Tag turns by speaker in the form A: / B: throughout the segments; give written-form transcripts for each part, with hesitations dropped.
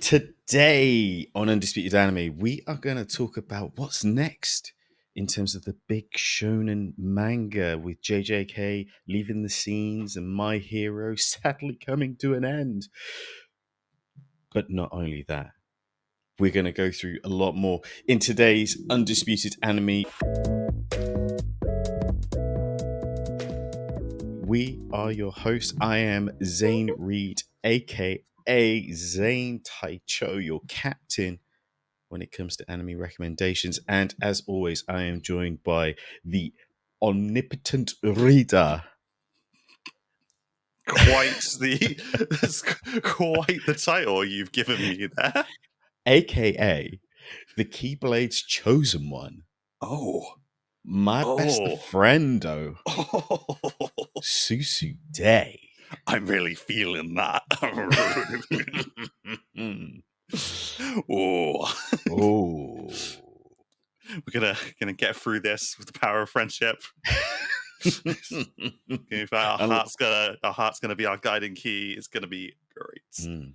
A: Today on Undisputed Anime, we are going to talk about what's next in terms of the big shonen manga with JJK leaving the scenes and My Hero sadly coming to an end. But not only that, we're going to go through a lot more in today's Undisputed Anime. We are your hosts. I am Zane Reed, aka Zane Taichou, your captain when it comes to anime recommendations. And as always, I am joined by the omnipotent reader.
B: That's quite the title you've given me there.
A: AKA the Keyblade's chosen one.
B: Oh.
A: My best friendo. Susu Day.
B: I'm really feeling that. Oh. We're gonna get through this with the power of friendship. Our heart's gonna be our guiding key. It's gonna be great.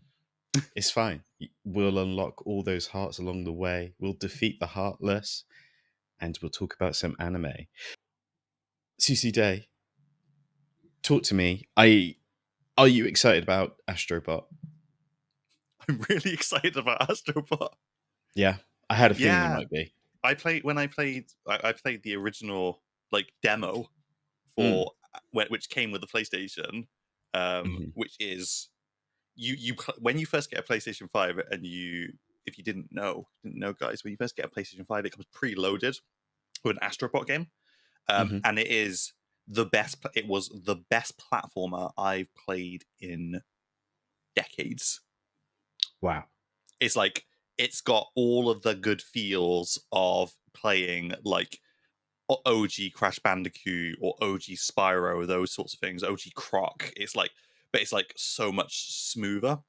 A: It's fine. We'll unlock all those hearts along the way. We'll defeat the heartless, and we'll talk about some anime. Susu Day, talk to me. Are you excited about Astrobot?
B: I'm really excited about Astrobot.
A: Yeah, I had a feeling you might be.
B: I played the original demo for which came with the PlayStation, which is you when you first get a PlayStation 5 and if you didn't know guys, when you first get a PlayStation 5 it comes preloaded with an Astrobot game, and it was the best platformer I've played in decades.
A: Wow.
B: It's got all of the good feels of playing like OG Crash Bandicoot or OG Spyro, those sorts of things, OG Croc. But it's so much smoother.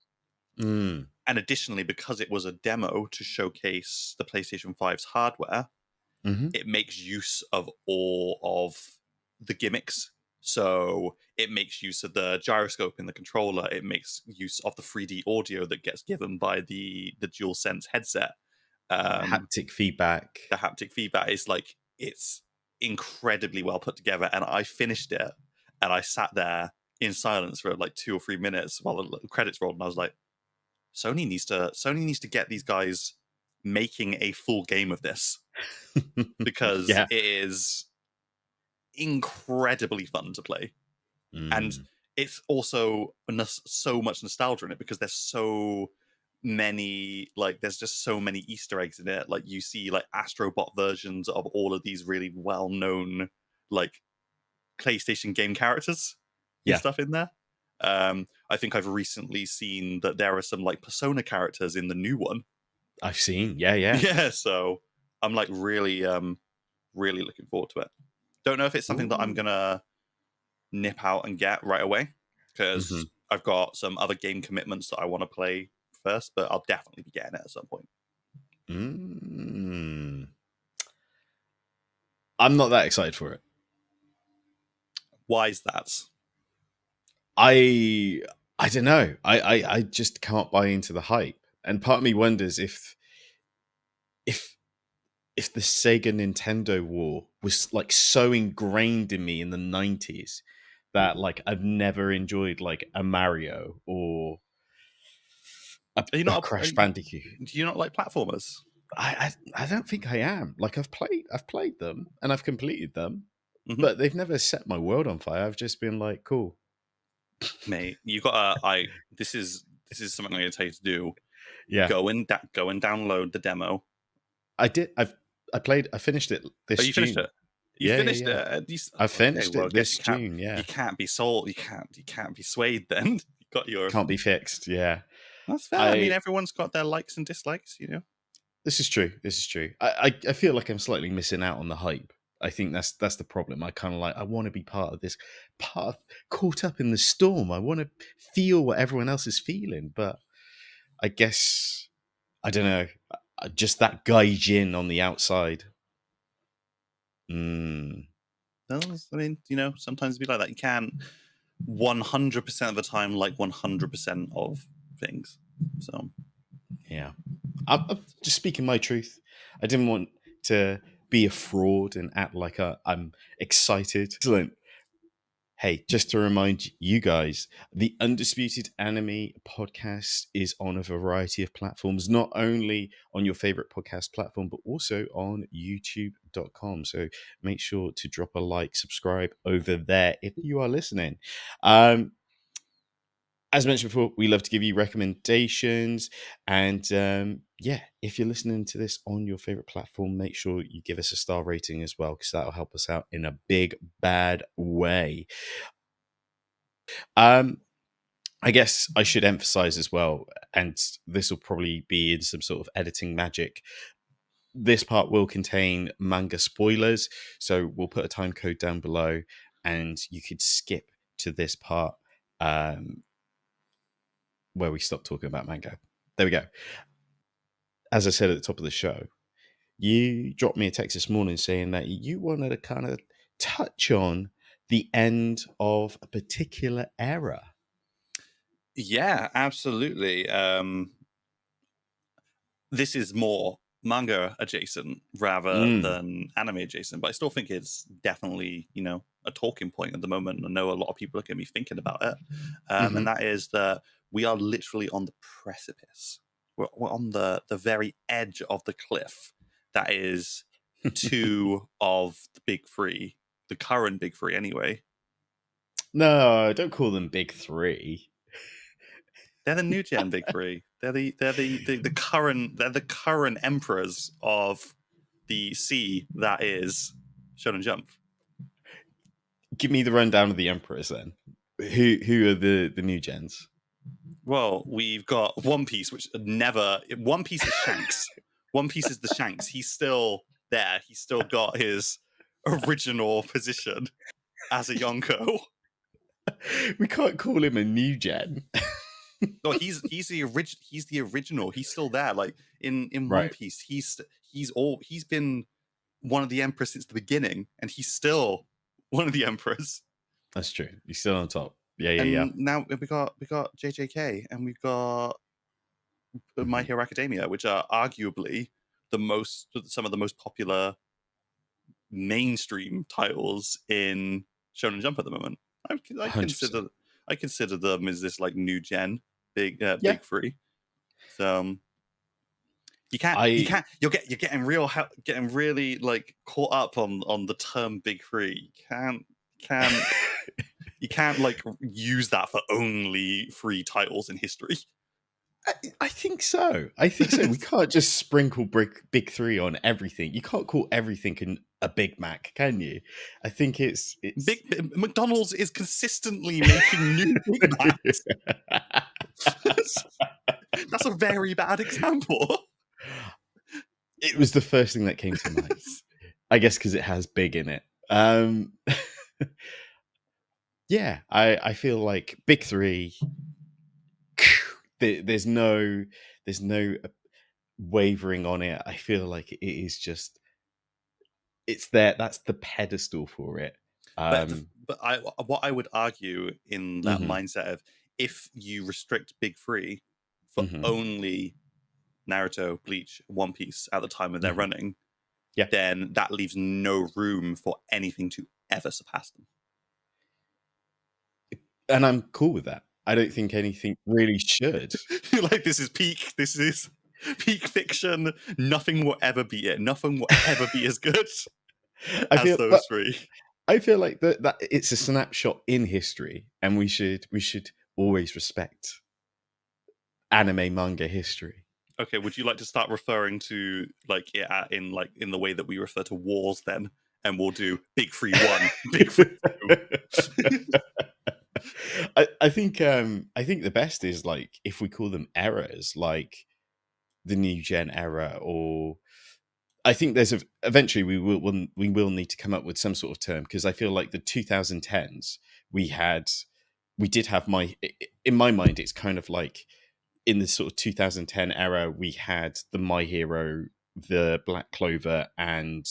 B: And additionally, because it was a demo to showcase the PlayStation 5's hardware, it makes use of all of the gimmicks. So it makes use of the gyroscope in the controller. It makes use of the 3D audio that gets given by the DualSense headset.
A: Haptic feedback.
B: The haptic feedback is it's incredibly well put together. And I finished it, and I sat there in silence for 2 or 3 minutes while the credits rolled, and I was like, Sony needs to get these guys making a full game of this because it is incredibly fun to play. And it's also so much nostalgia in it because there's so many there's just so many Easter eggs in it. You see Astrobot versions of all of these really well-known PlayStation game characters and stuff in there. I think I've recently seen that there are some Persona characters in the new one.
A: I've seen, yeah.
B: So I'm really looking forward to it. Don't know if it's something that I'm gonna nip out and get right away because I've got some other game commitments that I want to play first, but I'll definitely be getting it at some point.
A: I'm not that excited for it.
B: Why is that?
A: I don't know. I just can't buy into the hype, and part of me wonders if the Sega Nintendo war was so ingrained in me in the 90s that I've never enjoyed a Mario or a Crash Bandicoot.
B: Do you not like platformers?
A: I don't think I am. I've played them and I've completed them, but they've never set my world on fire. I've just been cool.
B: Mate, you gotta. This is something I'm gonna tell you to do.
A: Yeah,
B: go and download the demo.
A: I did. I finished it this June.
B: You finished it? You finished it?
A: I finished it this June, yeah.
B: You can't be sold. You can't be swayed then. You got your...
A: Can't be fixed, yeah.
B: That's fair. I mean, everyone's got their likes and dislikes,
A: This is true. I feel like I'm slightly missing out on the hype. I think that's the problem. I kind of I want to be part of this, caught up in the storm. I want to feel what everyone else is feeling, but I guess, I don't know, just that gaijin on the outside.
B: No, I mean, sometimes it'd be like that. You can't 100% of the time 100% of things. So
A: Yeah. I'm just speaking my truth. I didn't want to be a fraud and act like I'm excited. Excellent. Hey, just to remind you guys, the Undisputed Anime Podcast is on a variety of platforms, not only on your favorite podcast platform, but also on youtube.com. So make sure to drop a like, subscribe over there if you are listening. As mentioned before, we love to give you recommendations. And yeah, if you're listening to this on your favorite platform, make sure you give us a star rating as well, because that'll help us out in a big, bad way. I guess I should emphasize as well, and this will probably be in some sort of editing magic. This part will contain manga spoilers, so we'll put a time code down below, and you could skip to this part where we stop talking about manga. There we go. As I said at the top of the show, you dropped me a text this morning saying that you wanted to kind of touch on the end of a particular era.
B: Yeah, absolutely. This is more manga adjacent rather
A: Mm.
B: than anime adjacent, but I still think it's definitely, a talking point at the moment. I know a lot of people are going to be thinking about it. And
A: Hmm.
B: that is that we are literally on the precipice. We're on the very edge of the cliff. That is two of the big three, the current big three anyway.
A: No, don't call them big three.
B: They're the new gen big three. They're the current emperors of the sea that is Shonen Jump.
A: Give me the rundown of the emperors then. Who are the new gens?
B: Well, we've got One Piece, which never. One Piece is Shanks. One Piece is the Shanks. He's still there. He's still got his original position as a Yonko.
A: We can't call him a new gen.
B: No, he's the original. He's still there. Like in One
A: Right.
B: Piece, he's been one of the emperors since the beginning, and he's still one of the emperors.
A: That's true. He's still on top. Yeah, yeah, yeah.
B: And now we got JJK, and we've got My
A: Mhm.
B: Hero Academia, which are arguably some of the most popular mainstream titles in Shonen Jump at the moment. I
A: 100%.
B: consider them as this like new gen
A: Yeah.
B: big three. So
A: I
B: you're getting really like caught up on the term big three. Can't you can't like use that for only three titles in history.
A: I think so. I think so. We can't just sprinkle big three on everything. You can't call everything a Big Mac, can you? I think it's
B: McDonald's is consistently making new Big Macs. That's a very bad example.
A: It was the first thing that came to mind. I guess because it has big in it. Um, yeah, I feel like big three. There's no wavering on it. I feel like it is just it's there. That's the pedestal for it.
B: But
A: Um,
B: what I would argue in that
A: mhm,
B: mindset of if you restrict big three for
A: mhm,
B: only Naruto, Bleach, One Piece at the time of their
A: mhm.
B: running,
A: Yeah,
B: then that leaves no room for anything to ever surpass them.
A: and I'm cool with that. I don't think anything really should.
B: Like this is peak. This is peak fiction. Nothing will ever beat it. Nothing will ever be as good
A: I
B: as
A: feel, but
B: those three.
A: I feel like that it's a snapshot in history, and we should always respect anime manga history.
B: Okay, would you like to start referring to like in the way that we refer to wars then? And we'll do Big Free One, Big Free Two.
A: I think the best is like if we call them eras, like the new gen era, or I think eventually we will need to come up with some sort of term, because I feel like the 2010s we did have in my mind it's kind of like in the sort of 2010 era we had the My Hero, the Black Clover, and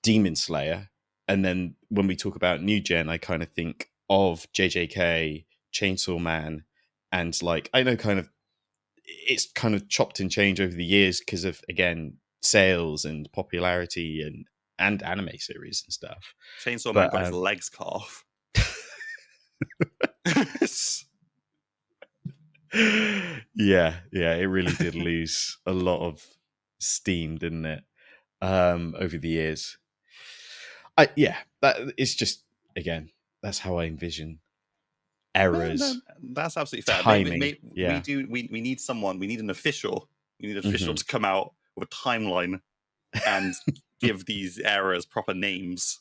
A: Demon Slayer. And then when we talk about new gen, I kind of think of JJK, Chainsaw Man, and like I know kind of it's kind of chopped and changed over the years because of, again, sales and popularity and anime series and stuff.
B: Chainsaw Man
A: But
B: got his legs cut off.
A: yeah, it really did lose a lot of steam, didn't it? Over the years. That it's just, again, that's how I envision
B: No,
A: errors,
B: that's absolutely fair.
A: timing.
B: We
A: Yeah.
B: do. We need someone. We need an official. We need an official
A: Hmm.
B: to come out with a timeline and give these errors proper names.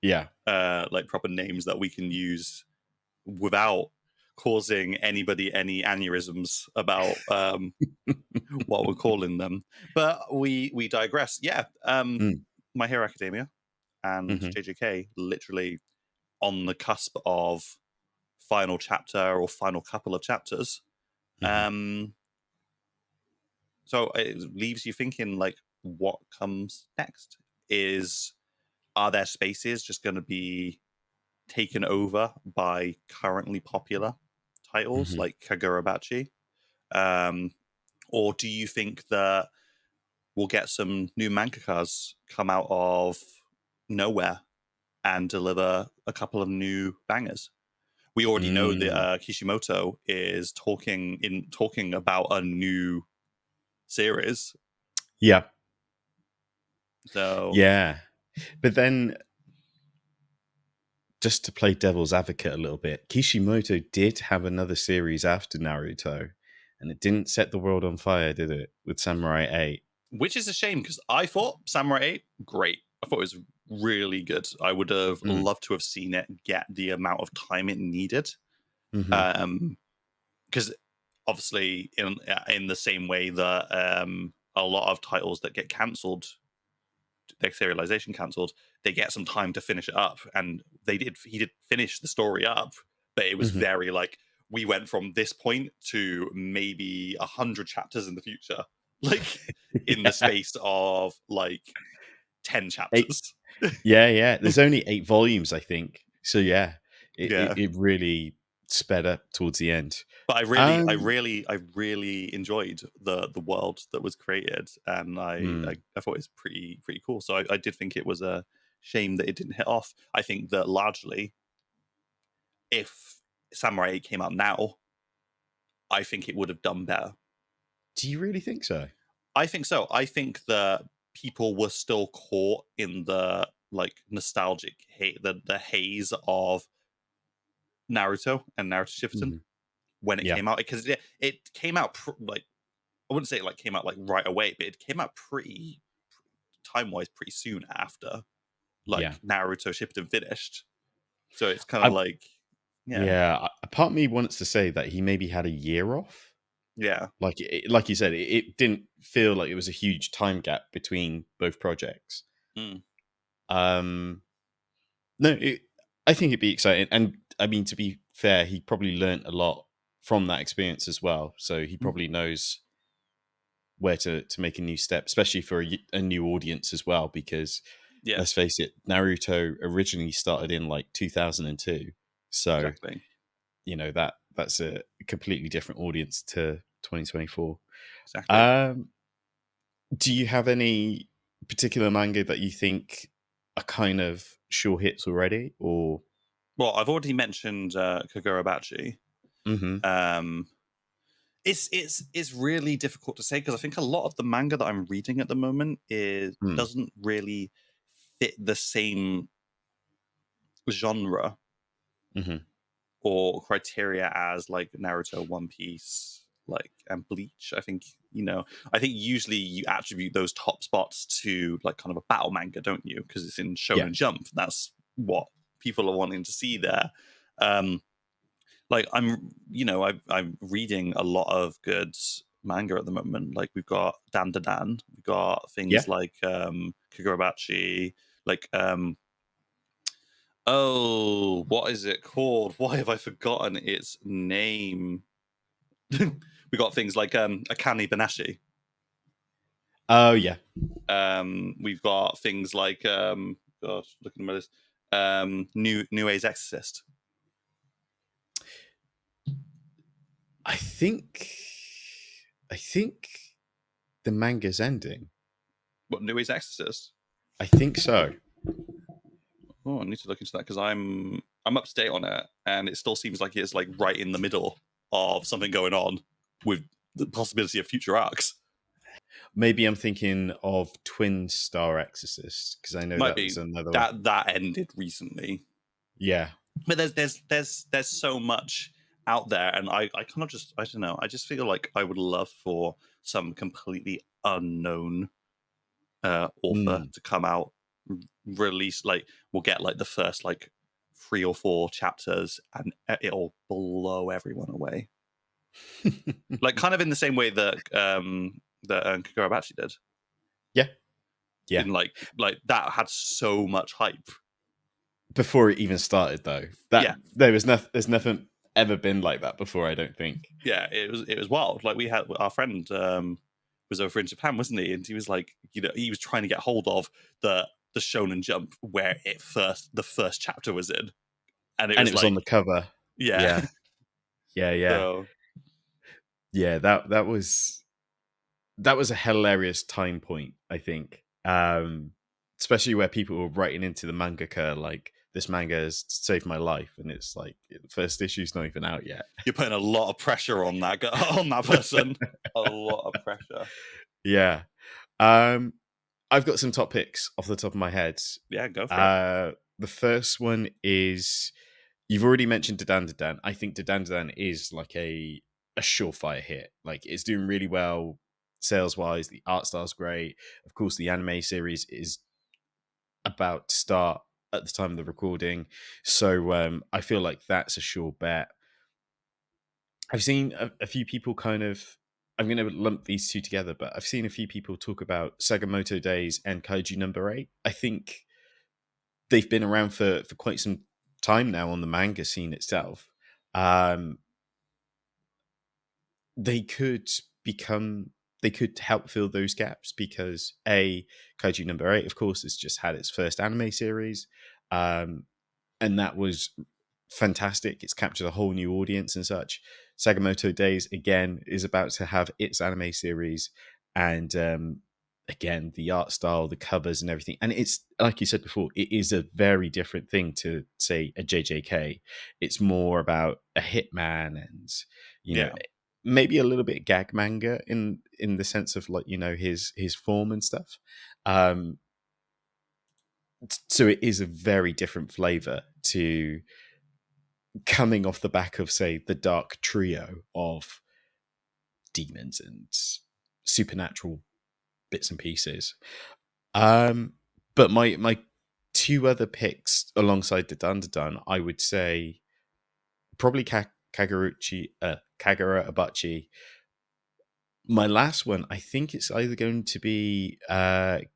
A: Yeah.
B: Like proper names that we can use without causing anybody any aneurysms about what we're calling them. But we digress. Yeah.
A: Mm.
B: My Hero Academia and
A: Hmm.
B: JJK literally on the cusp of final chapter or final couple of chapters.
A: Hmm.
B: So it leaves you thinking, like, what comes next? Are their spaces just going to be taken over by currently popular titles
A: Hmm.
B: like Kagurabachi? Or do you think that we'll get some new mangakas come out of nowhere and deliver a couple of new bangers? We already know that
A: Mm.
B: Kishimoto is talking about a new series.
A: Yeah.
B: So
A: Yeah. But then, just to play devil's advocate a little bit, Kishimoto did have another series after Naruto, and it didn't set the world on fire, did it? With Samurai 8.
B: which is a shame because I thought Samurai 8, great. I thought it was really good. I would have
A: Mm.
B: loved to have seen it get the amount of time it needed.
A: Hmm.
B: Because obviously, in the same way that a lot of titles that get cancelled, their serialization cancelled, they get some time to finish it up. And he did finish the story up, but it was
A: Hmm.
B: very like, we went from this point to maybe 100 chapters in the future. Like, in the
A: Yeah.
B: space of like 10
A: Eight.
B: chapters.
A: Yeah. There's only 8 volumes, I think. So yeah,
B: Yeah.
A: it really sped up towards the end.
B: But
A: Um.
B: I really enjoyed the world that was created, and
A: Mm.
B: I thought it was pretty cool. So I did think it was a shame that it didn't hit off. I think that largely, if Samurai 8 came out now, I think it would have done better.
A: Do you really think so?
B: I think so. I think that people were still caught in the like nostalgic the haze of Naruto and Naruto Shippuden
A: Hmm.
B: when it
A: Yeah.
B: came out, because it came out like, I wouldn't say it like came out like right away, but it came out pretty time wise pretty soon after
A: Yeah.
B: like Naruto Shippuden finished. So it's kind of
A: I
B: like, yeah,
A: Yeah. A part of me wants to say that he maybe had a year off.
B: yeah,
A: Like you said, it didn't feel like it was a huge time gap between both projects.
B: mm,
A: Um, no, I think it'd be exciting, and I mean, to be fair, he probably learnt a lot from that experience as well. So he
B: mm,
A: probably knows where to make a new step, especially for a new audience as well. Because
B: yeah,
A: let's face it, Naruto originally started in like 2002, so
B: exactly,
A: that's a completely different audience to 2024.
B: exactly.
A: Um, do you have any particular manga that you think are kind of sure hits already, or?
B: Well, I've already mentioned Kagurabachi.
A: Hmm.
B: Um, it's really difficult to say because I think a lot of the manga that I'm reading at the moment
A: Mm.
B: doesn't really fit the same genre
A: Hmm.
B: or criteria as like Naruto, One Piece, like and Bleach. I think usually you attribute those top spots to like kind of a battle manga, don't you? Because it's in
A: Yeah.
B: Shonen Jump. That's what people are wanting to see there. Um, like I'm reading a lot of good manga at the moment. Like we've got Dan Da Dan, we've got
A: Yeah.
B: things like Kagurabachi, like oh, what is it called? Why have I forgotten its name? We got things like Akane Banashi.
A: Oh, yeah.
B: We've got things like gosh, looking at my list. New Age Exorcist.
A: I think I think the manga's ending.
B: What, New Age Exorcist?
A: I think so.
B: Oh, I need to look into that because I'm up to date on it, and it still seems like it's like right in the middle of something going on with the possibility of future arcs.
A: Maybe I'm thinking of Twin Star Exorcist because I know
B: Might
A: that
B: be
A: was another one.
B: that ended recently,
A: Yeah.
B: but there's so much out there, and I kind of just, I don't know, I just feel like I would love for some completely unknown author
A: Mm.
B: to come out, release, like, we'll get like the first like 3 or 4 chapters, and it'll blow everyone away, like kind of in the same way that Kagurabachi did.
A: Yeah. Yeah.
B: In like that had so much hype.
A: Before it even started, though,
B: Yeah,
A: there's nothing ever been like that before. I don't think.
B: yeah, it was wild. Like, we had our friend was over in Japan, wasn't he? And he was like, he was trying to get hold of the Shonen Jump where the first chapter was in, and it
A: And
B: was
A: it was on
B: like,
A: the cover.
B: yeah.
A: Yeah. Yeah. Yeah.
B: So
A: Yeah. That was a hilarious time point, I think. Especially where people were writing into the mangaka like, this manga has saved my life, and it's like the first issue's not even out yet.
B: you're putting a lot of pressure on that on that person. A lot of pressure.
A: Yeah. Um, I've got some top picks off the top of my head.
B: Yeah, go for it.
A: The first one is, you've already mentioned Dadan Dadan. I think Dadan Dadan is like a surefire hit. Like, it's doing really well sales wise. The art style's great. Of course, the anime series is about to start at the time of the recording, so I feel like that's a sure bet. I've seen a few people kind of, I'm going to lump these two together, but I've seen a few people talk about Sagamoto Days and Kaiju number 8. I think they've been around for quite some time now on the manga scene itself. They could become, they could help fill those gaps because Kaiju number 8, of course, has just had its first anime series. And that was fantastic. It's captured a whole new audience and such. Sagamoto Days, again, is about to have its anime series, and again, the art style, the covers and everything, and it's like you said before, it is a very different thing to, say, a JJK. It's more about a hitman, and
B: Yeah.
A: maybe a little bit gag manga in the sense of, like, his form and stuff. um so it is a very different flavor to coming off the back of, say, the dark trio of demons and supernatural bits and pieces. But my two other picks alongside the Dun, I would say probably Kagura Abachi. My last one, I think it's either going to be Gacha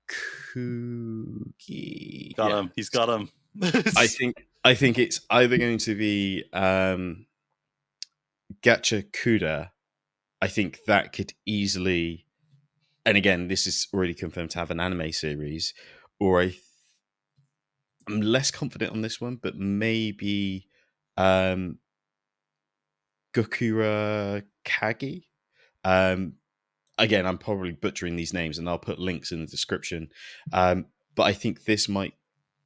A: Kugi.
B: Got
A: Yeah,
B: him. He's got him.
A: I think it's either going to be Gacha Kuda. I think that could easily, and again, this is already confirmed to have an anime series, or I'm less confident on this one, but maybe Gokura Kagi. Again, I'm probably butchering these names, and I'll put links in the description. But I think this might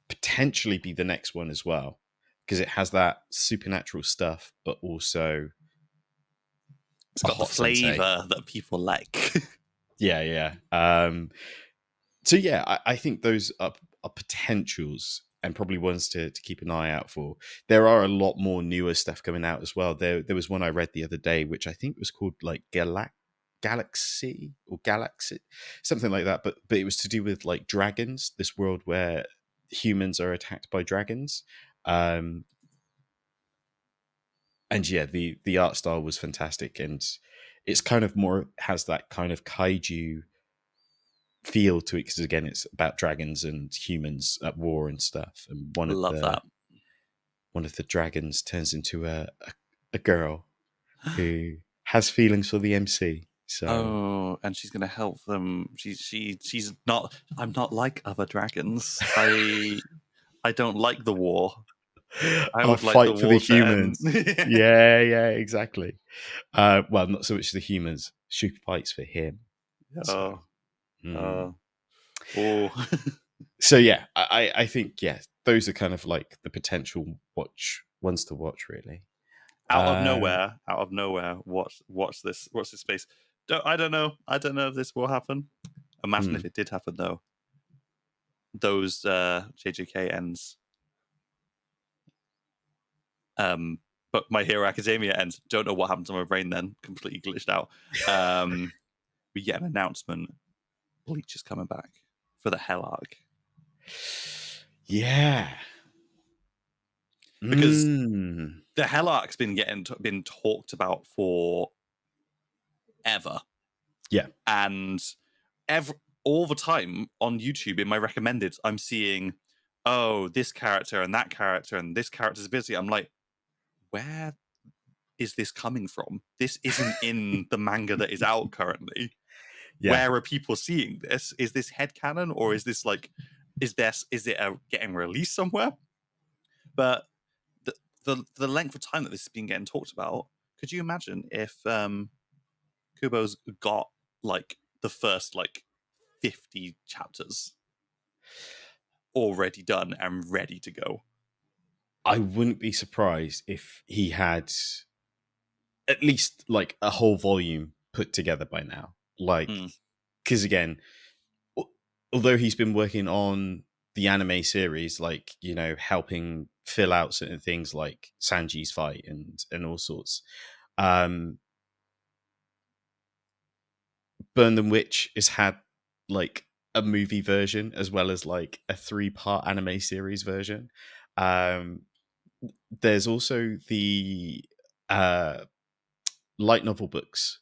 A: potentially be the next one as well, because it has that supernatural stuff, but also
B: It's
A: a
B: got the
A: hot sensei.
B: flavor that people like.
A: Yeah. So yeah, I think those are potentials, and probably ones to keep an eye out for. There are a lot more newer stuff coming out as well. There was one I read the other day, which I think was called like Galaxy or Galaxy, something like that. But it was to do with like dragons, this world where humans are attacked by dragons. And yeah, the art style was fantastic, and it's kind of more, has that kind of kaiju feel to it, because again, it's about dragons and humans at war and stuff. And
B: Love that.
A: one of the dragons turns into a girl who has feelings for the MC. So
B: Oh, and she's gonna help them. She's not. I'm not like other dragons. I don't like the war. I
A: I'll
B: would like the
A: fight for the
B: war to end.
A: humans. Yeah, exactly. Well, not so much the humans. She fights for him. So,
B: Oh,
A: mm.
B: oh, oh.
A: So yeah, I think those are kind of like the potential ones to watch, really.
B: Out of
A: Um,
B: nowhere, watch this space. I don't know. I don't know if this will happen. Imagine
A: hmm.
B: if it did happen though. Those JJK ends. But My Hero Academia ends. Don't know what happened to my brain then. Completely glitched out. We get an announcement. Bleach is coming back for the Hell arc.
A: Yeah.
B: Because
A: Mm.
B: the Hell arc's been talked about for ever.
A: Yeah.
B: And all the time on YouTube in my recommended, I'm seeing, oh, this character and this character's busy. I'm like, where is this coming from? This isn't in the manga that is out currently.
A: Yeah.
B: Where are people seeing this? Is this headcanon, or is this like, is it getting released somewhere? But the length of time that this has been getting talked about, could you imagine if Kubo's got like the first like 50 chapters already done and ready to go?
A: I wouldn't be surprised if he had at least like a whole volume put together by now. Like,
B: Hmm.
A: because again, although he's been working on the anime series, like, helping fill out certain things like Sanji's fight and all sorts. Um, Burn the Witch has had like a movie version as well as like a 3-part anime series version. Um, there's also the uh, light novel books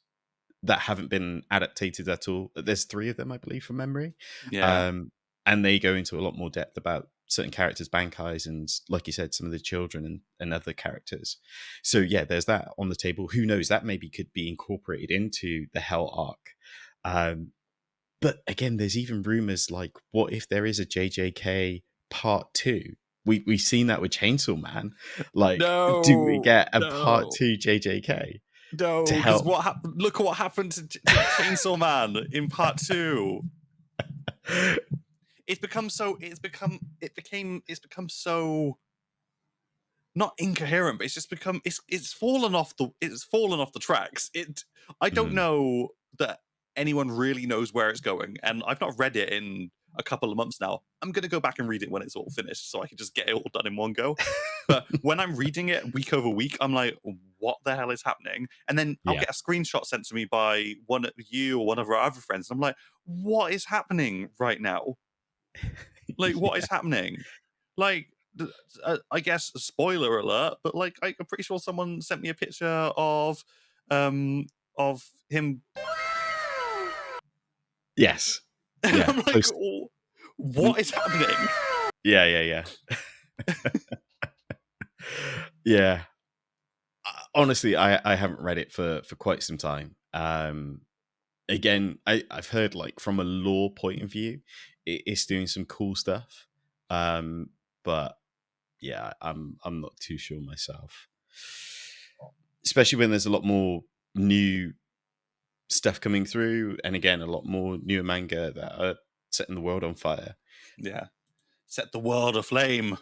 A: that haven't been adapted at all. There's 3 of them, I believe, from memory.
B: Yeah.
A: Um, and they go into a lot more depth about certain characters, Bankai's, and like you said, some of the children and other characters. So yeah, there's that on the table. Who knows? That maybe could be incorporated into the Hell arc. But again, there's even rumors like, what if there is a JJK part 2? We've seen that with Chainsaw Man. Like, do we
B: No,
A: get a part
B: no,
A: 2 JJK to
B: no, because
A: help?
B: what happened? Look at what happened to Chainsaw Man in part 2. It's become so not incoherent, but it's fallen off the tracks. I don't
A: Mm.
B: know that anyone really knows where it's going, and I've not read it in a couple of months now. I'm gonna go back and read it when it's all finished, so I can just get it all done in one go. But when I'm reading it week over week, I'm like, what the hell is happening? And then I'll
A: Yeah.
B: get a screenshot sent to me by one of you or one of our other friends. And I'm like, what is happening right now? Like, what
A: Yeah.
B: is happening? Like, I guess spoiler alert, but like, I'm pretty sure someone sent me a picture um, of him,
A: Yes.
B: and
A: Yeah.
B: I'm like,
A: Post.
B: oh, what is happening?
A: Yeah. Yeah. Honestly, I haven't read it for quite some time. Again, I've heard like from a lore point of view, it's doing some cool stuff. But yeah, I'm not too sure myself. Especially when there's a lot more new stuff coming through, and again, a lot more newer manga that are setting the world on fire.
B: Yeah, set the world aflame.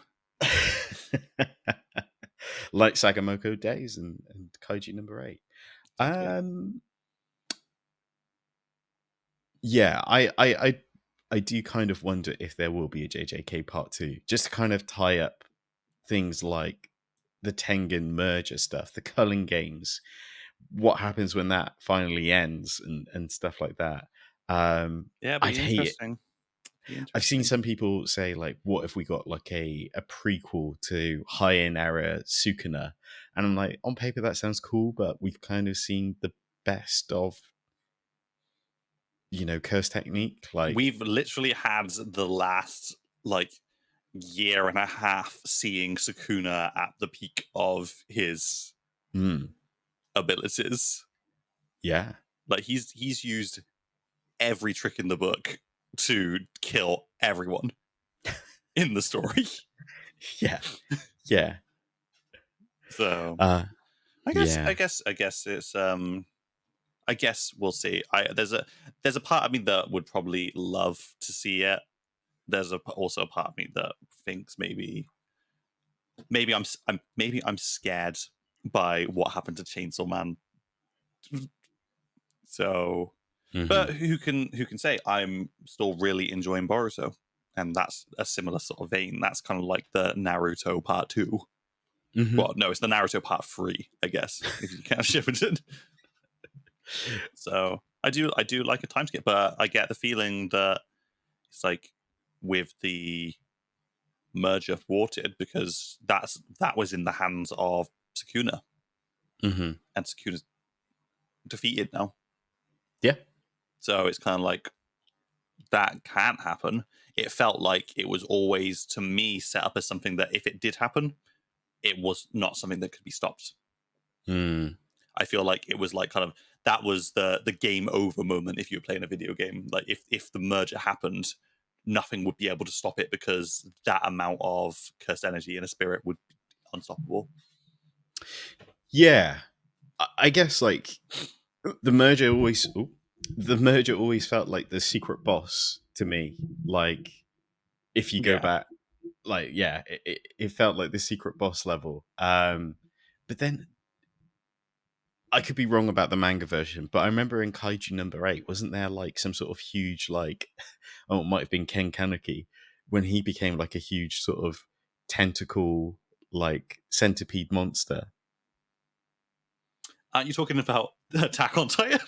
A: Like Sagamoko Days and Kaiji number 8.
B: Exactly.
A: Um, yeah, I do kind of wonder if there will be a JJK part 2, just to kind of tie up things like the Tengen merger stuff, the culling games, what happens when that finally ends, and stuff like that.
B: Yeah,
A: I'd
B: be
A: hate it.
B: interesting. Be
A: I've seen
B: interesting.
A: some people say like, what if we got like a prequel to High End Era Sukuna? And I'm like, on paper that sounds cool, but we've kind of seen the best of curse technique. Like,
B: We've literally had the last like year and a half seeing Sukuna at the peak of his
A: mm,
B: abilities.
A: yeah,
B: Like he's used every trick in the book to kill everyone in the story.
A: yeah, Yeah.
B: So
A: Uh,
B: I guess
A: yeah.
B: I guess I guess it's I guess we'll see. There's a part of me that would probably love to see it. There's also a part of me that thinks maybe I'm scared by what happened to Chainsaw Man. So,
A: Hmm.
B: but who can say I'm still really enjoying Boruto, and that's a similar sort of vein. That's kind of like the Naruto Part 2.
A: Hmm.
B: Well, no, it's the Naruto Part 3, I guess, if you count Shippuden. So I do like a time skip, but I get the feeling that it's like with the merger thwarted because that was in the hands of Sukuna,
A: Hmm.
B: and Sukuna's defeated now.
A: Yeah.
B: So it's kind of like that can't happen. It felt like it was always, to me, set up as something that if it did happen, it was not something that could be stopped.
A: Mm.
B: I feel like it was like kind of that was the game over moment if you were playing a video game. Like if the merger happened, nothing would be able to stop it because that amount of cursed energy in a spirit would be unstoppable.
A: Yeah. I guess like the merger always the merger always felt like the secret boss to me. Like if you go
B: Yeah.
A: back, like yeah, it felt like the secret boss level. But then I could be wrong about the manga version, but I remember in Kaiju number 8, wasn't there like some sort of huge like oh, it might have been Ken Kaneki when he became like a huge sort of tentacle like centipede monster.
B: Aren't you talking about Attack on Titan?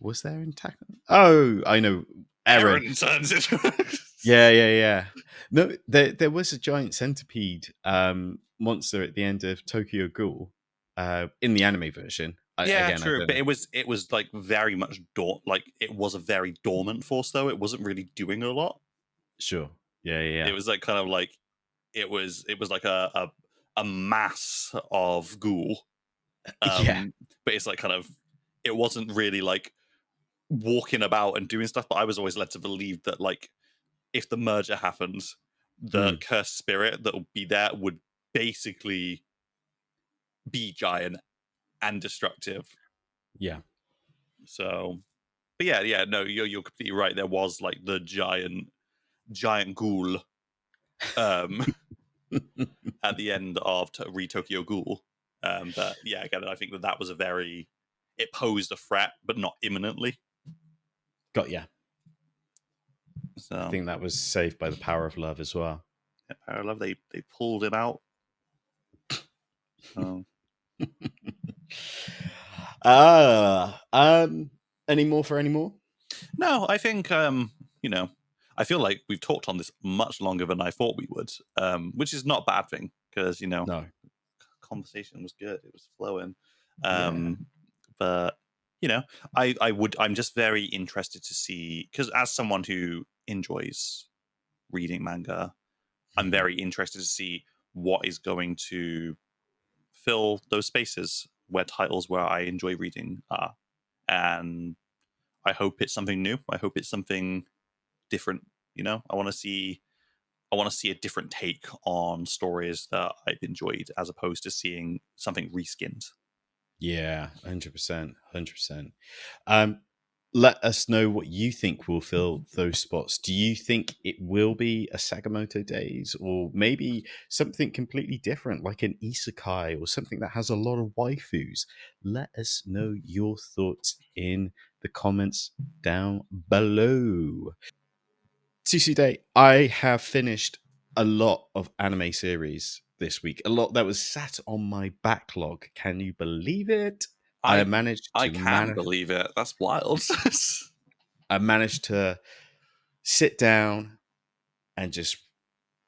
A: Was there in Tackle? Oh, I know. Aaron.
B: Eren turns it.
A: Yeah. No, there was a giant centipede monster at the end of Tokyo Ghoul in the anime version.
B: Yeah,
A: I
B: true.
A: don't
B: But
A: know.
B: it was like very much like it was a very dormant force though. It wasn't really doing a lot.
A: Sure. Yeah.
B: It was like kind of like it was like a mass of ghoul.
A: Yeah.
B: But it's like kind of it wasn't really like walking about and doing stuff, but I was always led to believe that like if the merger happened, the
A: Mm,
B: cursed spirit that would be there would basically be giant and destructive.
A: yeah.
B: So but yeah, no, you're completely right. There was like the giant ghoul um at the end of Re Tokyo Ghoul. But yeah, again, I think that was it posed a threat, but not imminently.
A: Got yeah. I
B: So
A: think that was saved by the power of love as well.
B: I love they pulled him out. Um,
A: uh any more for any more?
B: no, I think you know, I feel like we've talked on this much longer than I thought we would, which is not a bad thing because
A: No.
B: conversation was good, it was flowing.
A: Yeah.
B: But I'm just very interested to see because as someone who enjoys reading manga, I'm
A: Mhm.
B: very interested to see what is going to fill those spaces where titles where I enjoy reading are. And I hope it's something new. I hope it's something different. I want to see a different take on stories that I've enjoyed as opposed to seeing something reskinned.
A: Yeah, 100%, 100%. Um, let us know what you think will fill those spots. Do you think it will be a Sakamoto Days or maybe something completely different like an isekai or something that has a lot of waifus? Let us know your thoughts in the comments down below. Day, I have finished a lot of anime series this week. A lot that was sat on my backlog. Can you believe it? I
B: I
A: managed
B: I
A: to
B: can
A: manage.
B: believe it. That's wild.
A: I managed to sit down and just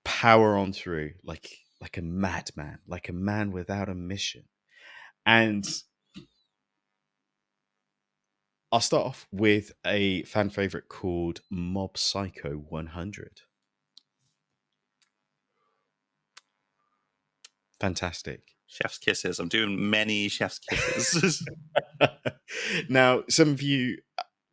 A: power on through like a madman, like a man without a mission. And I'll start off with a fan favorite called Mob Psycho 100. Fantastic.
B: Chef's kisses. I'm doing many chef's kisses.
A: Now, some of you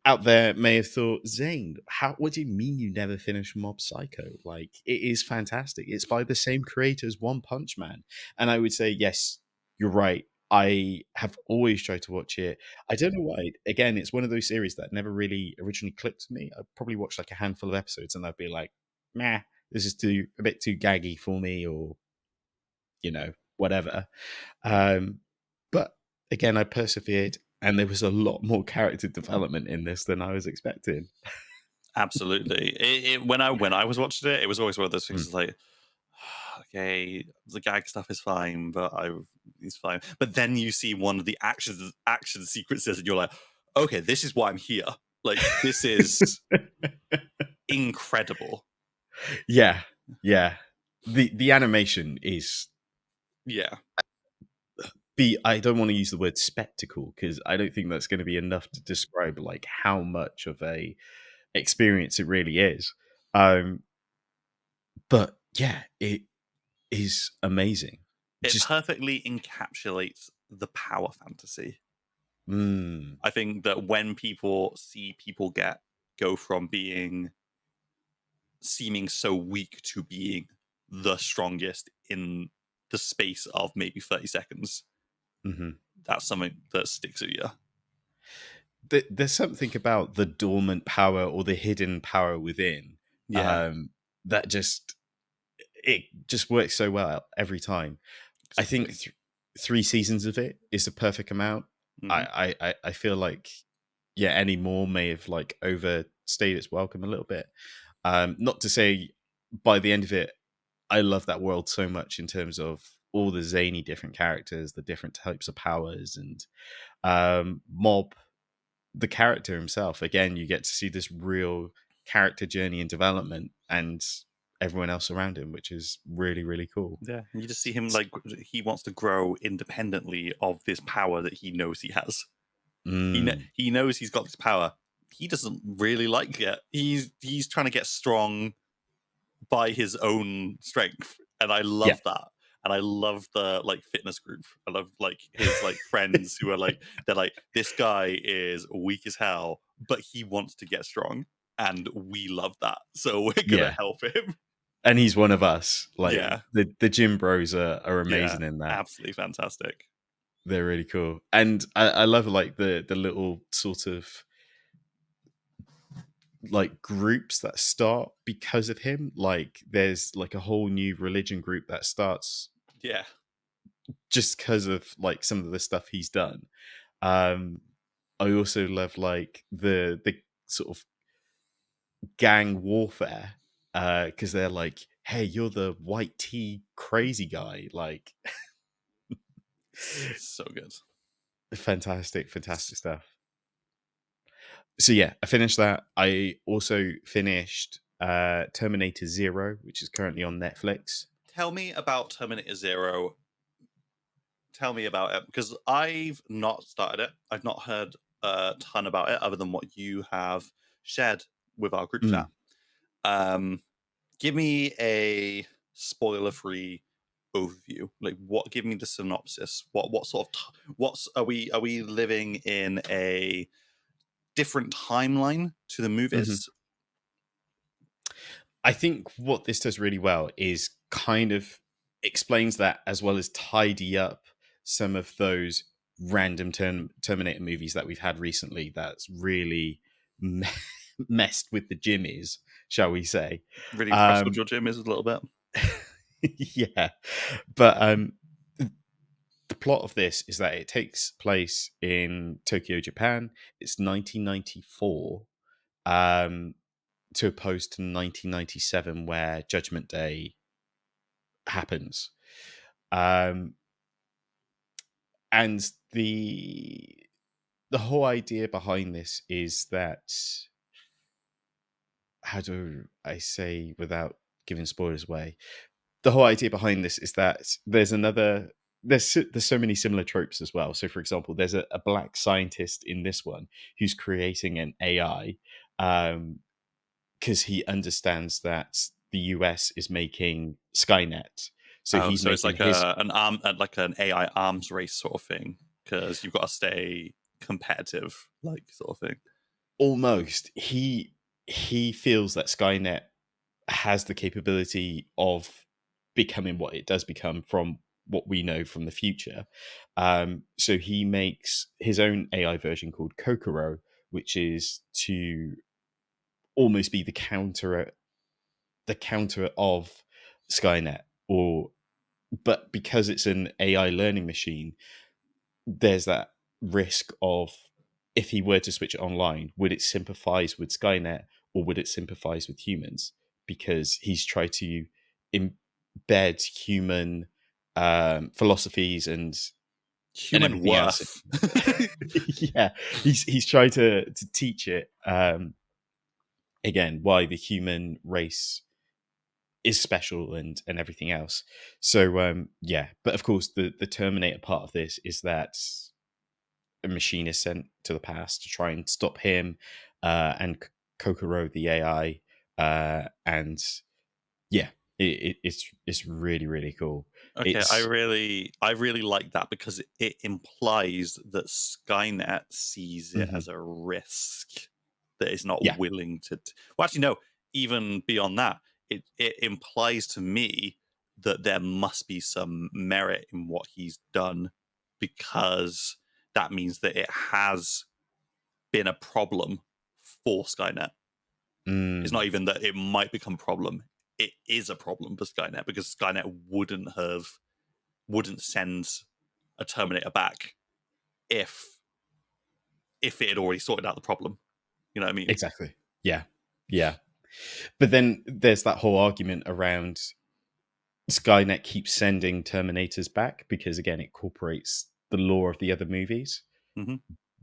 A: out there may have thought, Zane, what do you mean you never finished Mob Psycho? Like, it is fantastic. It's by the same creator as One Punch Man. And I would say, yes, you're right. I have always tried to watch it. I don't know why. Again, it's one of those series that never really originally clicked with me. I probably watched like a handful of episodes and I'd be like, meh, this is a bit too gaggy for me, or, whatever. But again, I persevered, and there was a lot more character development in this than I was expecting.
B: Absolutely. When I was watching it, it was always one of those things.
A: Mm.
B: It's like, okay, the gag stuff is fine, but he's fine. But then you see one of the action sequences, and you're like, okay, this is why I'm here. Like, this is incredible.
A: Yeah. The animation is
B: Yeah.
A: I don't want to use the word spectacle because I don't think that's going to be enough to describe like how much of a experience it really is. But yeah, it is amazing.
B: It
A: Just
B: perfectly encapsulates the power fantasy.
A: mm,
B: I think that when people see people go from seeming so weak to being the strongest in the space of maybe 30 seconds,
A: mhm.
B: that's something that sticks with you.
A: There's something about the dormant power or the hidden power within,
B: Yeah,
A: um, that just works so well every time. I think
B: exactly.
A: 3 seasons of it is the perfect amount.
B: Hmm.
A: I feel like, yeah, any more may have like overstayed its welcome a little bit. Not to say by the end of it, I love that world so much in terms of all the zany different characters, the different types of powers, and Mob, the character himself. Again, you get to see this real character journey and development, and everyone else around him, which is really, really cool.
B: Yeah, you just see him like he wants to grow independently of this power that he knows he has.
A: Mm,
B: He knows he's got this power. He doesn't really like it. He's trying to get strong by his own strength, and I
A: yeah.
B: love that. And I love the like fitness group. I love like his like friends who are like, they're like, this guy is weak as hell, but he wants to get strong, and we love that, so we're gonna
A: Yeah.
B: help him.
A: And he's one of us. Like
B: Yeah,
A: the gym bros are
B: yeah,
A: amazing in that.
B: absolutely fantastic.
A: They're really cool. And I love like the little sort of like groups that start because of him. Like there's like a whole new religion group that starts
B: Yeah,
A: just because of like some of the stuff he's done. Um I also love like the sort of gang warfare, because they're like, hey, you're the white tea crazy guy. Like
B: so good.
A: fantastic stuff. So yeah, I finished that. I also finished Terminator Zero, which is currently on Netflix.
B: Tell me about Terminator Zero. Tell me about it, because I've not started it. I've not heard a ton about it other than what you have shared with our group chat.
A: Mm,
B: Um, Give me a spoiler-free overview. Like, what? Give me the synopsis. What sort of what's are we living in a different timeline to the
A: mhm.
B: movies?
A: I think what this does really well is kind of explains that as well as tidy up some of those random Terminator movies that we've had recently that's really me- messed with the jimmies, shall we say.
B: Really impressed with
A: Um,
B: your Jim is a little bit.
A: yeah. But the plot of this is that it takes place in Tokyo, Japan. It's 1994. To opposed to 1997 where Judgment Day happens. Um, and the whole idea behind this is that, how do I say without giving spoilers away? The whole idea behind this is that there's so many similar tropes as well. So, for example, there's a black scientist in this one who's creating an AI, because he understands that the US is making Skynet. So
B: Oh,
A: he's
B: so it's
A: making
B: like
A: his
B: like an AI arms race sort of thing, because you've got to stay competitive, like, sort of thing.
A: almost he feels that Skynet has the capability of becoming what it does become from what we know from the future. So he makes his own AI version called Kokoro, which is to almost be the counter of Skynet, or but because it's an AI learning machine, there's that risk of, if he were to switch it online, would it sympathize with Skynet or would it sympathize with humans? Because he's tried to embed human philosophies and
B: Human
A: everything else.
B: worth.
A: Yeah, he's tried to teach it again why the human race is special and everything else. So yeah, but of course the Terminator part of this is that a machine is sent to the past to try and stop him and Kokoro the AI, and yeah, it's really really cool.
B: Okay,
A: It's
B: I really like that because it implies that Skynet sees it
A: mhm,
B: as a risk that is not
A: yeah,
B: willing to. Well, actually, no. Even beyond that, it implies to me that there must be some merit in what he's done, because that means that it has been a problem for Skynet. It's
A: mm,
B: not even that it might become a problem; it is a problem for Skynet, because Skynet wouldn't send a Terminator back if it had already sorted out the problem. You know what I mean?
A: exactly, yeah, yeah. But then there's that whole argument around Skynet keeps sending Terminators back because again it incorporates the lore of the other movies.
B: Hmm.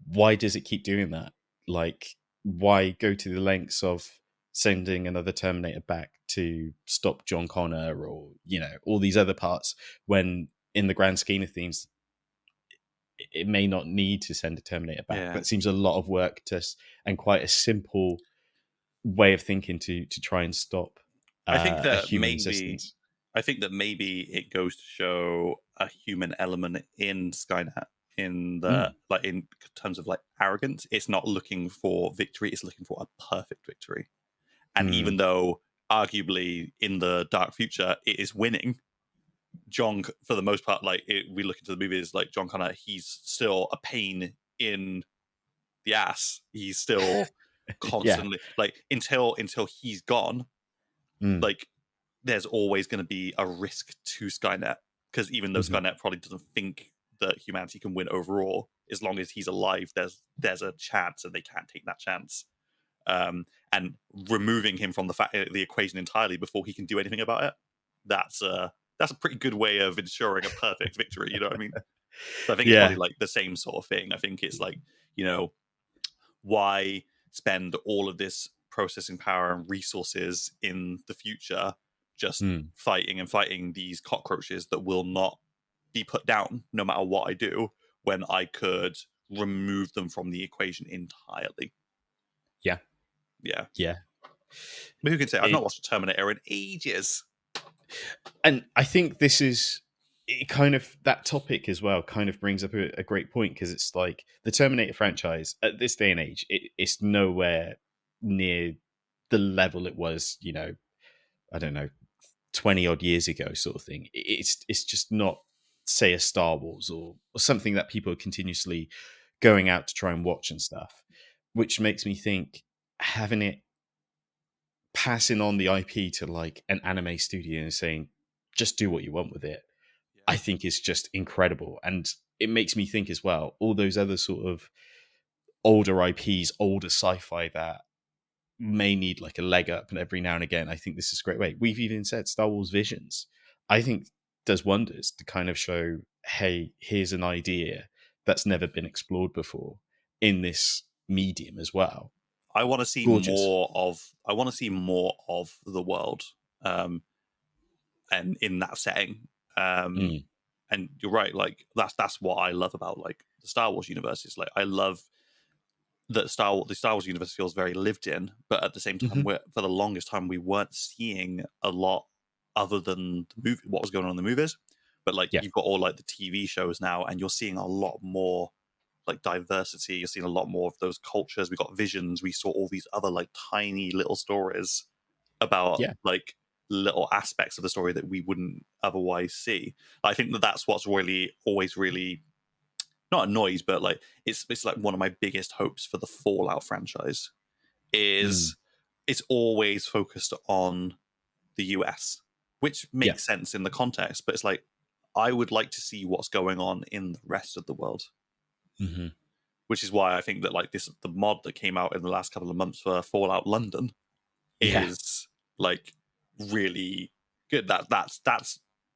A: Why does it keep doing that? Like, why go to the lengths of sending another Terminator back to stop John Connor, or all these other parts, when in the grand scheme of things it may not need to send a Terminator back?
B: Yeah,
A: That seems a lot of work and quite a simple way of thinking to try and stop
B: I think
A: a
B: that
A: human
B: maybe
A: resistance.
B: it goes to show a human element in Skynet, in the
A: Mm,
B: like in terms of like arrogance. It's not looking for victory; it's looking for a perfect victory. And even
A: mm,
B: though arguably in the dark future it is winning, John, for the most part, we look into the movies, like John Connor, he's still a pain in the ass. He's still
A: yeah.
B: constantly like, until he's gone.
A: Mm,
B: Like, there's always going to be a risk to Skynet, because even though
A: mhm.
B: Skynet probably doesn't think that humanity can win overall, as long as he's alive, there's a chance, and they can't take that chance. And removing him from the equation entirely before he can do anything about it, that's a pretty good way of ensuring a perfect victory. You know what I mean? So I think it's probably
A: Yeah.
B: like the same sort of thing. I think it's like, you know, why spend all of this processing power and resources in the future just
A: Mm,
B: fighting and fighting these cockroaches that will not be put down no matter what I do, when I could remove them from the equation entirely?
A: yeah.
B: Yeah.
A: Yeah.
B: But who can say? I've not
A: It
B: watched a Terminator in ages.
A: And I think this is it, kind of that topic as well kind of brings up a great point, because it's like the Terminator franchise at this day and age, it's nowhere near the level it was, I don't know, 20 odd years ago, sort of thing. It's just not, say, a Star Wars, or something that people are continuously going out to try and watch and stuff, which makes me think having it passing on the IP to like an anime studio and saying, just do what you want with it,
B: Yeah.
A: I think is just incredible. And it makes me think as well, all those other sort of older IPs, older sci-fi that may need like a leg up and every now and again. I think this is a great way. We've even said Star Wars Visions, I think does wonders to kind of show, hey, here's an idea that's never been explored before in this medium as well.
B: I want to see
A: Gorgeous.
B: more of. I want to see more of the world, um, and in that setting. Um,
A: Mm.
B: and you're right. Like, that's what I love about like the Star Wars universe. Is like, I love that the Star Wars universe feels very lived in, but at the same time,
A: Hmm.
B: for the longest time we weren't seeing a lot other than the movie, what was going on in the movies. But like,
A: Yeah.
B: you've got all like the TV shows now, and you're seeing a lot more like diversity. You're seeing a lot more of those cultures. We got visions. We saw all these other like tiny little stories about
A: Yeah.
B: like little aspects of the story that we wouldn't otherwise see. I think that that's what's really always really not annoys, but like it's like one of my biggest hopes for the Fallout franchise
A: Mm.
B: is it's always focused on the US, which
A: Yeah.
B: makes sense in the context, but it's like I would like to see what's going on in the rest of the world,
A: Hmm.
B: which is why I think that like the mod that came out in the last couple of months for Fallout London
A: Yeah.
B: is like really good. That's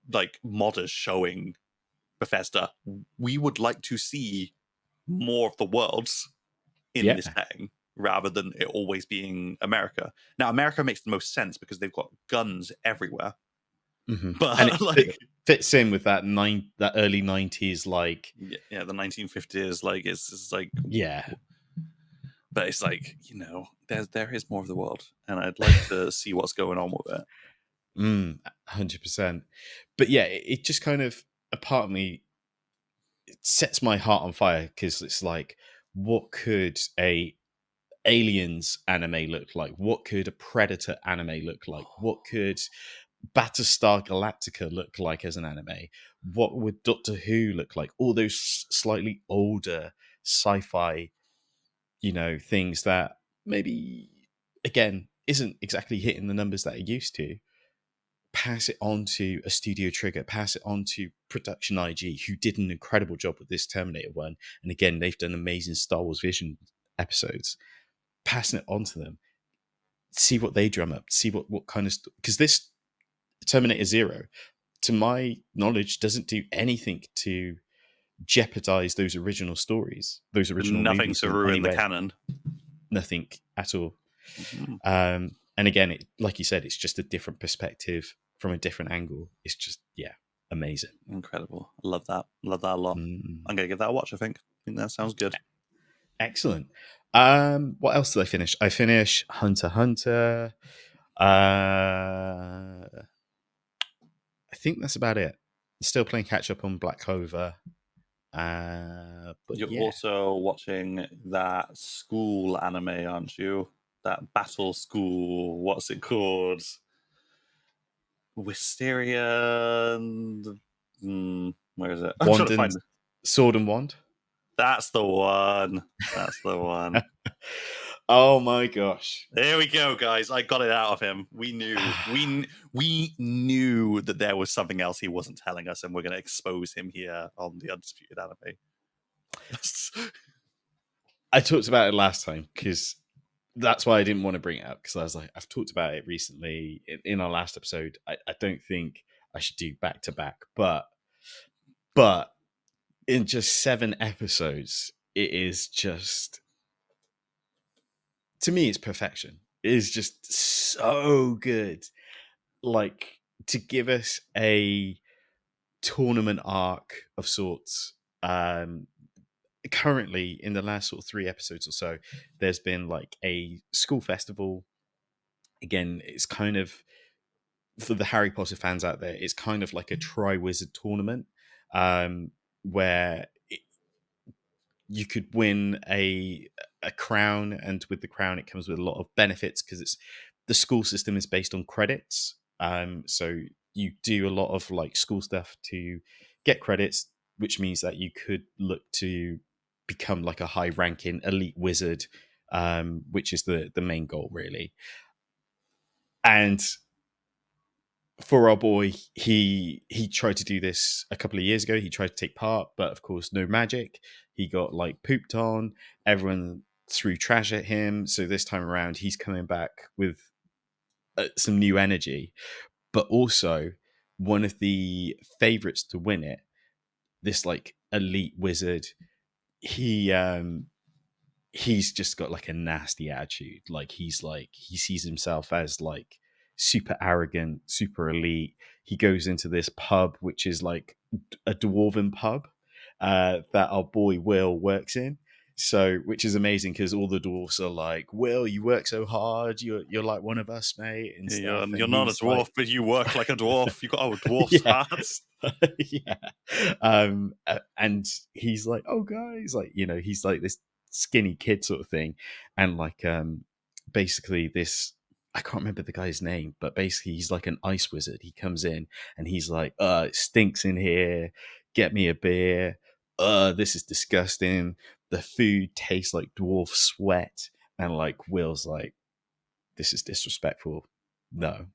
B: like modders showing Bethesda we would like to see more of the worlds in this
A: Yeah.
B: setting rather than it always being America. Now, America makes the most sense because they've got guns everywhere.
A: Hmm. And
B: But
A: it
B: like,
A: fits in with that early 90s, like,
B: yeah, the 1950s, like it's like,
A: yeah.
B: but it's like there is more of the world, and I'd like to see what's going on with it.
A: 100%. But yeah, it just kind of, a part of me, it sets my heart on fire, because it's like, what could a Aliens anime look like? What could a Predator anime look like? What could Battlestar Galactica look like as an anime? What would Doctor Who look like? All those slightly older sci-fi, things that maybe, again, isn't exactly hitting the numbers that it used to. Pass it on to a Studio Trigger, pass it on to Production IG, who did an incredible job with this Terminator one. And again, they've done amazing Star Wars Vision episodes. Passing it on to them, see what they drum up, see what kind of, because this Terminator Zero, to my knowledge, doesn't do anything to jeopardize those original stories, those original
B: Nothing
A: movies
B: to
A: in
B: ruin
A: any
B: the
A: way.
B: canon.
A: Nothing at all.
B: Mhm.
A: And again, like you said, it's just a different perspective from a different angle. It's just, yeah, amazing.
B: Incredible. I love that. Love that a lot. I'm gonna give that a watch. I think that sounds good.
A: Excellent. What else did I finish? I finished Hunter x Hunter. I think that's about it. Still playing catch up on Black Clover. But
B: You're
A: yeah,
B: also watching that school anime, aren't you? That battle school. What's it called? Wisteria. Where is it? I'm trying
A: Wand
B: to
A: and
B: find it.
A: Sword and Wand.
B: That's the one. That's the one.
A: Oh my gosh.
B: There we go, guys. I got it out of him. We knew. We knew that there was something else he wasn't telling us, and we're going to expose him here on the Undisputed Anime.
A: I talked about it last time, because that's why I didn't want to bring it up, because I was like, I've talked about it recently in our last episode. I don't think I should do back to back, but in just 7 episodes, it is just, to me, it's perfection. It is just so good. Like, to give us a tournament arc of sorts. Currently, in the last sort of 3 episodes or so, there's been like a school festival. Again, it's kind of, for the Harry Potter fans out there, it's kind of like a Triwizard tournament, where you could win a crown, and with the crown it comes with a lot of benefits, because it's, the school system is based on credits. So you do a lot of like school stuff to get credits, which means that you could look to become like a high ranking elite wizard, which is the main goal, really. And for our boy, he tried to do this a couple of years ago. He tried to take part, but of course, no magic. He got like pooped on. Everyone threw trash at him. So this time around, he's coming back with some new energy. But also, one of the favorites to win it, this like elite wizard, he he's just got like a nasty attitude. Like, he sees himself as like super arrogant, super elite. He goes into this pub, which is like a dwarven pub, that our boy Will works in. So, which is amazing, because all the dwarfs are like, "Will, you work so hard. You're like one of us, mate," and
B: You're
A: stuff. And
B: not a
A: he's like,
B: dwarf, but you work like a dwarf. You got a dwarf's
A: "Yeah,
B: heart.
A: Yeah. And he's like, oh guys, like, he's like this skinny kid sort of thing. And like basically this, I can't remember the guy's name, but basically he's like an ice wizard. He comes in and he's like, it stinks in here. Get me a beer. This is disgusting. The food tastes like dwarf sweat. And like Will's like, this is disrespectful. No.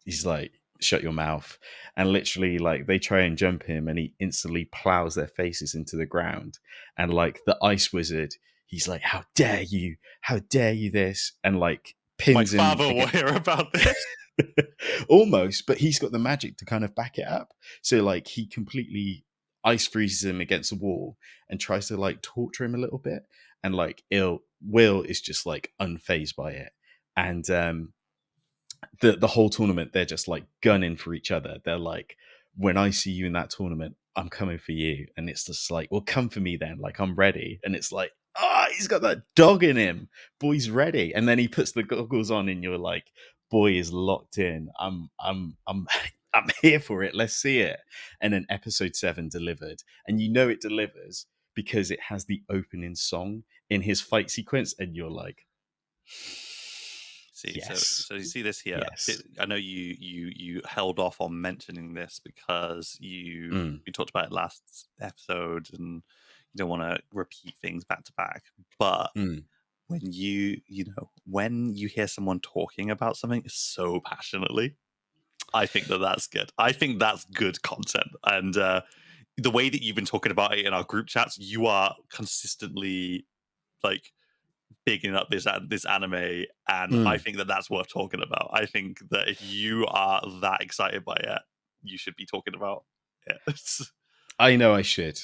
A: He's like, shut your mouth. And literally, like, they try and jump him and he instantly plows their faces into the ground. And like the ice wizard, he's like, how dare you? How dare you this? And like
B: My
A: pins him
B: father will
A: against.
B: hear about this.
A: Almost, but he's got the magic to kind of back it up. So like he completely ice freezes him against the wall and tries to like torture him a little bit. And like Will is just like unfazed by it. And the whole tournament, they're just like gunning for each other. They're like, when I see you in that tournament, I'm coming for you. And it's just like, well, come for me then. Like, I'm ready. And it's like, he's got that dog in him. Boy's ready. And then he puts the goggles on, and you're like, boy is locked in. I'm I'm here for it. Let's see it. And then episode 7 delivered, and it delivers because it has the opening song in his fight sequence, and you're like,
B: See,
A: yes,
B: so you see this here.
A: yes.
B: I know you held off on mentioning this because you talked about it last episode, and you don't want to repeat things back to back. But when when you hear someone talking about something so passionately, I think that's good. I think that's good content. And the way that you've been talking about it in our group chats, you are consistently like bigging up this anime, and I think that's worth talking about. I think that if you are that excited by it, you should be talking about it.
A: I know I should.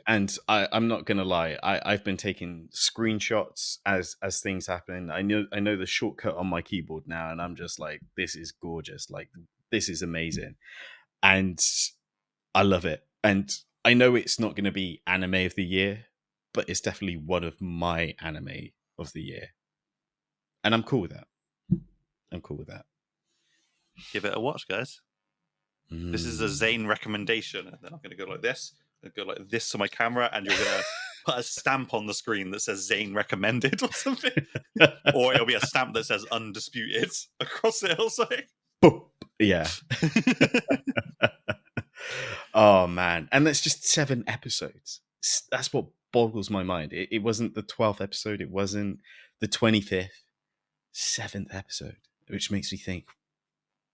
A: And I'm not gonna lie. I've been taking screenshots as things happen. I know the shortcut on my keyboard now, and I'm just like, this is gorgeous. Like, this is amazing. And I love it. And I know it's not gonna be anime of the year, but it's definitely one of my anime of the year. And I'm cool with that.
B: Give it a watch, guys. This is a Zane recommendation, and then I'm going to go like this. I'm going to go like this to my camera, and you're going to put a stamp on the screen that says Zane recommended or something, or it'll be a stamp that says Undisputed across it or something.
A: Yeah. Oh man, and that's just 7 episodes. That's what boggles my mind. It wasn't the 12th episode. It wasn't the 25th. 7th episode, which makes me think,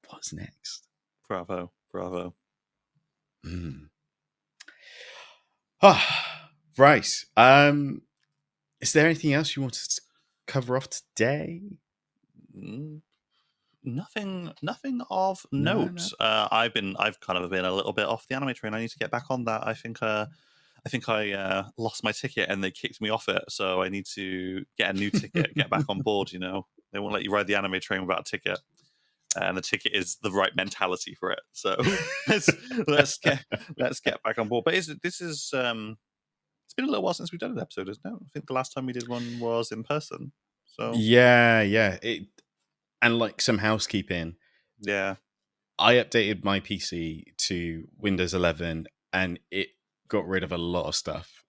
A: what's next?
B: Bravo.
A: Right. Is there anything else you wanted to cover off today?
B: Nothing of note.
A: No.
B: I've kind of been a little bit off the anime train. I need to get back on that. I think I lost my ticket and they kicked me off it, so I need to get a new ticket, get back on board. They won't let you ride the anime train without a ticket, and the ticket is the right mentality for it. So let's get back on board. But this is it's been a little while since we've done an episode, isn't it? I think the last time we did one was in person. So
A: Yeah. And like some housekeeping.
B: yeah.
A: I updated my PC to Windows 11 and it got rid of a lot of stuff.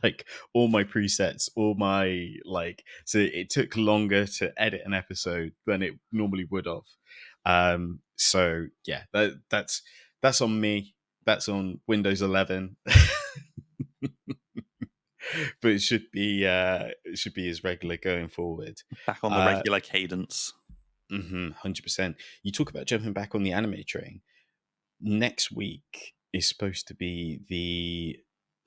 A: Like all my presets, so it took longer to edit an episode than it normally would have. So yeah, that's on me. That's on Windows 11. But it should be as regular going forward.
B: Back on the regular cadence.
A: 100%. You talk about jumping back on the anime train. Next week is supposed to be the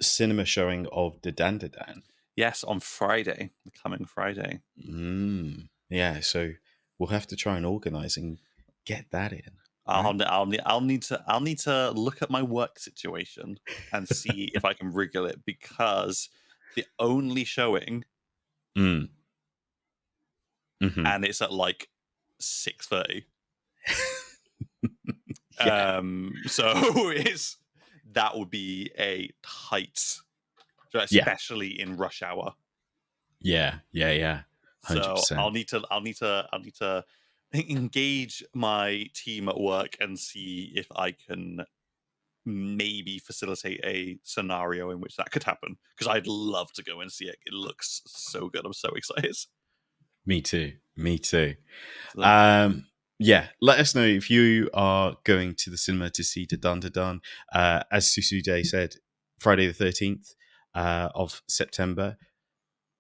A: cinema showing of the Dandadan.
B: Yes, on Friday, the coming Friday.
A: Yeah, so we'll have to try and organize and get that in.
B: I'll need to look at my work situation and see if I can wriggle it, because the only showing, and it's at like 6:30.
A: Yeah.
B: So that would be a tight, especially in rush hour.
A: Yeah. 100%.
B: So I'll need to engage my team at work and see if I can maybe facilitate a scenario in which that could happen, because I'd love to go and see it. It looks so good. I'm so excited.
A: Me too. Me too.
B: So,
A: Yeah, let us know if you are going to the cinema to see Da Dun Da Dun. As Susude said, Friday the 13th of September.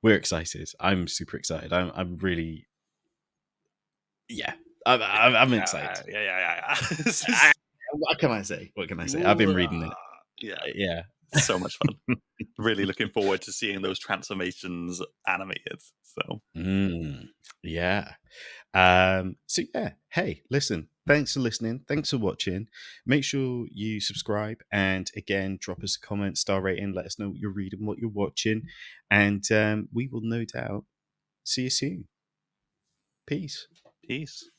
A: We're excited. I'm super excited. I'm really, yeah, I'm excited.
B: yeah. This
A: I,
B: is
A: what can I say? What can I say? I've been reading it.
B: yeah,
A: Yeah.
B: so much fun. Really looking forward to seeing those transformations animated. So
A: Yeah. So yeah, hey, listen, thanks for listening. Thanks for watching. Make sure you subscribe and again drop us a comment, star rating, let us know what you're reading, what you're watching, and we will no doubt see you soon. Peace.
B: peace.